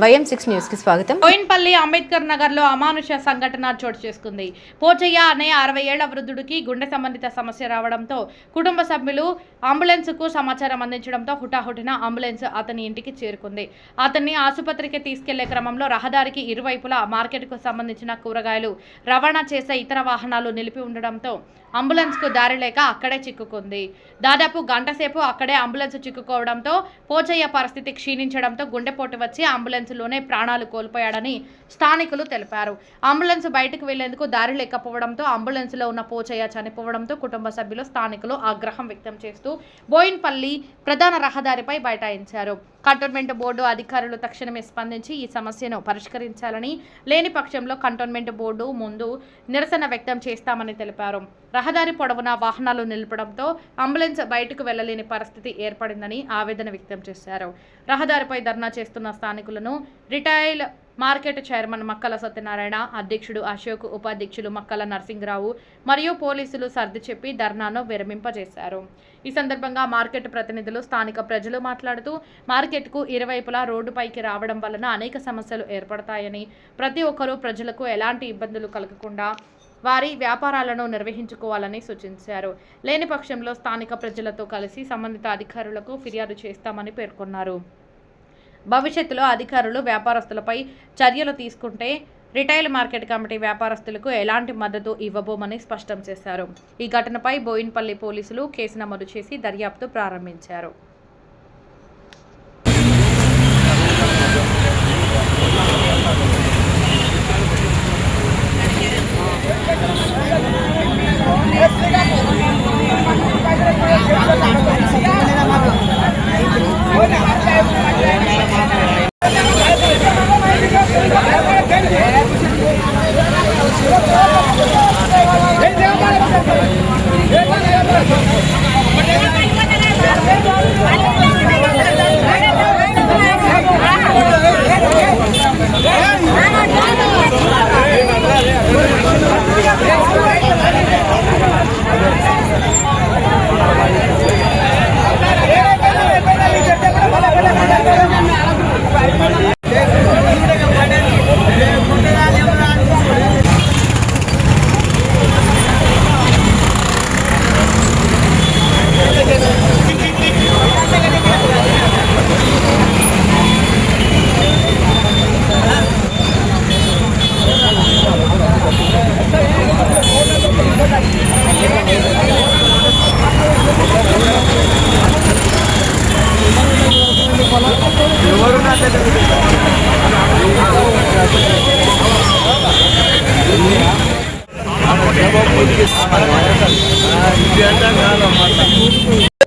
YM6 news కి స్వాగతం. బోయిన్పల్లి అంబేద్కర్ నగర్ లో అమానుష సంఘటన చోటు చేసుకుంది. పోచయ్య అనే 60 ఏళ్ల వృద్ధుడికి గుండె సంబంధిత సమస్య రావడంతో కుటుంబ సభ్యులు అంబులెన్స్ కు సమాచారం అందించడంతో హుటాహుటిన అంబులెన్స్ అతని ఇంటికి చేరుకుంది. అతన్ని ఆసుపత్రికి తీసుకెళ్లే క్రమంలో రహదారికి ఇరువైపులా మార్కెట్ కు సంబంధించిన కూరగాయలు రవాణా చేసే ఇతర వాహనాలు నిలిపి ఉండడంతో అంబులెన్స్ కు దారి లేక అక్కడే చిక్కుకుంది. దాదాపు గంట సేపు అక్కడే అంబులెన్స్ చిక్కుకోవడంతో పోచయ్య పరిస్థితి క్షీణించడంతో గుండెపోటు వచ్చి అంబులెన్స్ లోనే ప్రాణాలు కోల్పోయాడని స్థానికులు తెలిపారు. అంబులెన్స్ బయటకు వెళ్లేందుకు దారి లేకపోవడంతో అంబులెన్స్ లో ఉన్న పోచయ్య చనిపోవడంతో కుటుంబ సభ్యులు స్థానికులు ఆగ్రహం వ్యక్తం చేస్తూ బోయిన్పల్లి ప్రధాన రహదారిపై బైఠాయించారు. కంటోన్మెంట్ బోర్డు అధికారులు తక్షణమే స్పందించి ఈ సమస్యను పరిష్కరించాలని, లేని పక్షంలో కంటోన్మెంట్ బోర్డు ముందు నిరసన వ్యక్తం చేస్తామని తెలిపారు. రహదారి పొడవునా వాహనాలు నిలపడంతో అంబులెన్స్ బయటకు వెళ్లలేని పరిస్థితి ఏర్పడిందని ఆవేదన వ్యక్తం చేశారు. రహదారిపై ధర్నా చేస్తున్న స్థానికులను రిటైల్ మార్కెట్ చైర్మన్ మక్కల సత్యనారాయణ, అధ్యక్షుడు అశోక్, ఉపాధ్యక్షులు మక్కల నరసింగరావు మరియు పోలీసులు సర్ది చెప్పి ధర్నాను విరమింపజేశారు. ఈ సందర్భంగా మార్కెట్ ప్రతినిధులు, స్థానిక ప్రజలు మాట్లాడుతూ మార్కెట్కు ఇరువైపులా రోడ్డుపైకి రావడం వలన అనేక సమస్యలు ఏర్పడతాయని, ప్రతి ఒక్కరూ ప్రజలకు ఎలాంటి ఇబ్బందులు కలగకుండా వారి వ్యాపారాలను నిర్వహించుకోవాలని సూచించారు. లేని పక్షంలో స్థానిక ప్రజలతో కలిసి సంబంధిత అధికారులకు ఫిర్యాదు చేస్తామని పేర్కొన్నారు. భవిష్యత్తులో అధికారులు వ్యాపారస్తులపై చర్యలు తీసుకుంటే రిటైల్ మార్కెట్ కమిటీ వ్యాపారస్తులకు ఎలాంటి మద్దతు ఇవ్వబోమని స్పష్టం చేశారు. ఈ ఘటనపై బోయిన్పల్లి పోలీసులు కేసు నమోదు చేసి దర్యాప్తు ప్రారంభించారు.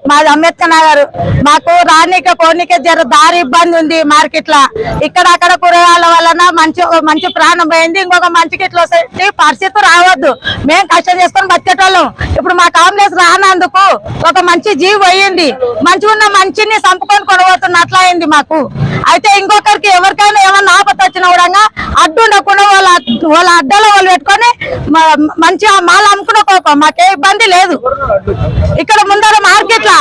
మాది అంబేద్కర్ నగర్. మాకు రానిక పోనీకే జర దారి ఇబ్బంది ఉంది. మార్కెట్ లా ఇక్కడ అక్కడ కూరగాయల వలన మంచి ప్రాణం పోయింది. ఇంకొక మంచి గిట్ల పరిస్థితి రావద్దు. మేము కష్టం చేసుకొని బతికేటోళ్ళం. ఇప్పుడు మాకు అంబులెన్స్ రానందుకు ఒక మంచి జీవి పోయింది. మంచిగా ఉన్న మంచిని చంపుకొని కొనబోతున్న అట్లా అయింది మాకు. అయితే ఇంకొకరికి ఎవరికైనా ఏమన్నా ఆపత వచ్చినా కూడా అడ్డు ఉండకుండా వాళ్ళ అడ్డలో వాళ్ళు పెట్టుకొని మంచిగా మాల అమ్ముకున్న మాకే ఇబ్బంది లేదు. ఇక్కడ ముందర మార్కెట్ లా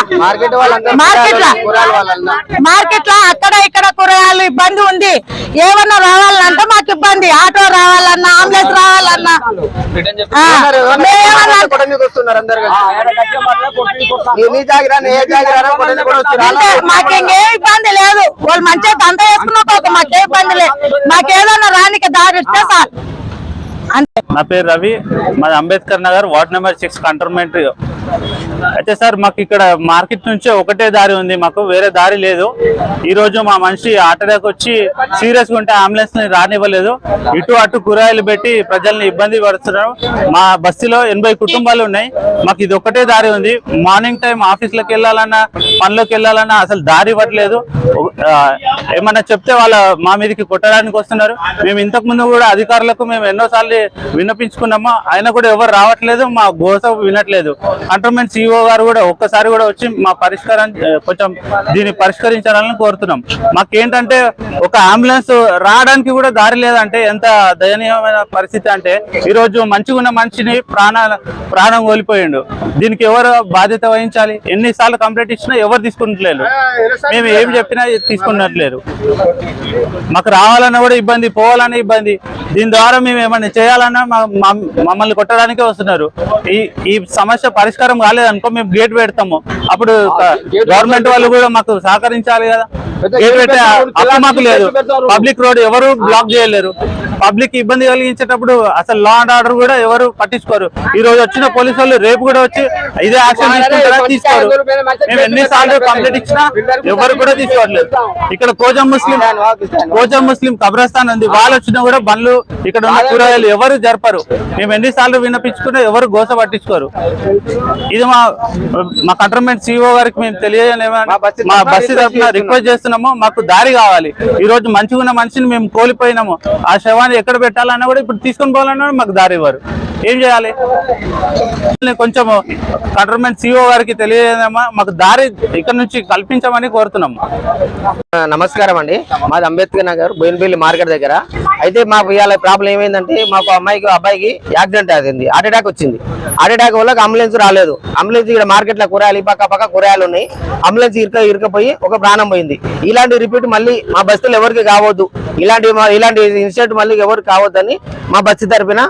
అక్కడ ఇక్కడ కూరగాయలు ఇబ్బంది ఉంది. ఏమన్నా రావాలంటే మాకు ఇబ్బంది. ఆటో రావాలన్నా, అంబులెన్స్ రావాలన్నా మాకేం ఇబ్బంది లేదు. వాళ్ళు మంచిగా దంత వేసుకున్న మాకే ఇబ్బంది లేదు. మాకేదన్నా రానికి దారి ఇస్తే సార్. నా పేరు రవి, మాది Ambedkar Nagar, ward number 6 cantonment. అయితే సార్ మాకు ఇక్కడ మార్కెట్ నుంచి ఒకటే దారి ఉంది, మాకు వేరే దారి లేదు. ఈ రోజు మా మనిషి ఆటోకి వచ్చి సీరియస్ గా ఉంటే అంబులెన్స్ ని రానివ్వలేదు. ఇటు అటు కూరగాయలు పెట్టి ప్రజల్ని ఇబ్బంది పడుతున్నారు. మా బస్తీలో 80 కుటుంబాలు ఉన్నాయి. మాకు ఇది ఒకటే దారి ఉంది. మార్నింగ్ టైం ఆఫీస్లోకి వెళ్ళాలన్నా, పనులకు వెళ్ళాలన్నా అసలు దారి ఇవ్వట్లేదు. ఏమన్నా చెప్తే వాళ్ళ మా మీదకి కొట్టడానికి వస్తున్నారు. మేము ఇంతకు ముందు కూడా అధికారులకు మేము ఎన్నోసార్లు విన్నపించుకున్నాము, ఆయన కూడా ఎవరు రావట్లేదు, మా గోస వినట్లేదు. కంటోన్మెంట్ సిఇఓ గారు కూడా ఒక్కసారి కూడా వచ్చి మా పరిష్కారం కొంచెం దీన్ని పరిష్కరించాలని కోరుతున్నాం. మాకేంటంటే ఒక అంబులెన్స్ రావడానికి కూడా దారి లేదంటే ఎంత దయనీయమైన పరిస్థితి అంటే ఈరోజు మంచిగా ఉన్న మనిషిని ప్రాణం కోల్పోయిండు. దీనికి ఎవరు బాధ్యత వహించాలి? ఎన్నిసార్లు కంప్లైంట్ ఇచ్చినా ఎవరు తీసుకుంటలేరు, మేము ఏం చెప్పినా తీసుకున్నట్లేరు. మాకు రావాలన్నా కూడా ఇబ్బంది, పోవాలన్నా ఇబ్బంది. దీని ద్వారా మేము ఏమన్నా చేయాలన్నా మమ్మల్ని కొట్టడానికే వస్తున్నారు. ఈ సమస్య పరిష్కారం కాలేదనుకో మేము గేట్ పెడతాము. అప్పుడు గవర్నమెంట్ వాళ్ళు కూడా మాకు సహకరించాలి కదా. గేట్ పెట్టే హక్కు మాకు లేదు. పబ్లిక్ రోడ్ ఎవరు బ్లాక్ చేయలేరు. పబ్లిక్ ఇబ్బంది కలిగించేటప్పుడు అసలు లా అండ్ ఆర్డర్ కూడా ఎవరు పట్టించుకోరు. ఈ రోజు వచ్చిన పోలీసు వాళ్ళు రేపు కూడా వచ్చి ఇదే యాక్షన్ తీసుకుంటారా? తీసుకోరు. మేము ఎన్నిసార్లు కంప్లైంట్ ఇచ్చినా ఎవరు కూడా తీసుకోవట్లేదు. ఇక్కడ కోజం ముస్లిం కబ్రస్థాన్ ఉంది, వాళ్ళు వచ్చినా కూడా బండ్లు ఇక్కడ ఉన్న కూరగాయలు ఎవరు జరపరు. మేము ఎన్నిసార్లు విన్నపించుకున్నా ఎవరు గోస పట్టించుకోరు. ఇది మా కంటోన్మెంట్ సిఇఓ గారికి మేము తెలియజేయలేమని మా బస్సు తరఫున రిక్వెస్ట్ చేస్తున్నాము. మాకు దారి కావాలి. ఈ రోజు మంచిగా ఉన్న మనిషిని మేము కోల్పోయినాము. ఆ శవాన్ని ఎక్కడ పెట్టాలన్నా కూడా ఇప్పుడు తీసుకొని పోవాలన్నా మాకు దారి ఇవ్వరు. ఏం చేయాలి? కొంచెం కంటోన్మెంట్ సిఇఓ గారికి తెలియజేయమా, మాకు దారి ఇక్కడ నుంచి కల్పించమని కోరుతున్నాము. నమస్కారం అండి, మాది అంబేద్కర్ నగర్ బోయినపల్లి మార్కెట్ దగ్గర. అయితే మాకు ఇవాళ ప్రాబ్లం ఏమైందంటే మాకు అబ్బాయికి యాక్సిడెంట్ అయింది, హార్ట్ అటాక్ వచ్చింది. హార్ట్ అటాక్ వల్ల అంబులెన్స్ రాలేదు. అంబులెన్స్ ఇక్కడ మార్కెట్ లో కూరగాయలు ఈ పక్క కూరగాయలు ఉన్నాయి. అంబులెన్స్ ఇరుకపోయి ఒక ప్రాణం పోయింది. ఇలాంటి రిపీట్ మళ్ళీ మా బస్సులో ఎవరికి కావద్దు, ఇలాంటి ఇన్సిడెంట్ మళ్ళీ ఎవరికి కావద్దని మా బస్సు తరఫున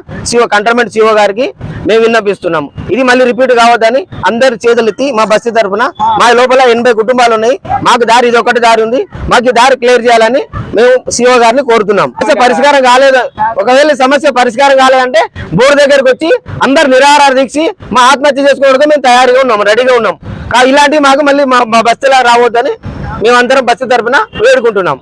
కంటోన్మెంట్ సిఇఓ గారికి మేము విన్నపిస్తున్నాము. ఇది మళ్ళీ రిపీట్ కావద్దని అందరు చేతులెత్తి మా బస్సు తరఫున, మా లోపల 80 కుటుంబాలు ఉన్నాయి, మాకు దారి ఇది ఒకటి దారి ఉంది, మాకు ఈ దారి క్లియర్ చేయాలని మేము సిఇఓ గారిని కోరుతున్నాం. పరిష్కారం కాలేదు, ఒకవేళ సమస్య పరిష్కారం కాలేదంటే బోర్డు దగ్గరకు వచ్చి అందరు నిరాహార దీక్ష మా ఆత్మహత్య చేసుకోవడానికి మేము తయారుగా ఉన్నాం, రెడీగా ఉన్నాం. ఇలాంటివి మాకు మళ్ళీ మా బస్సులా రావద్దని మేమందరం బస్సు తరఫున వేడుకుంటున్నాం.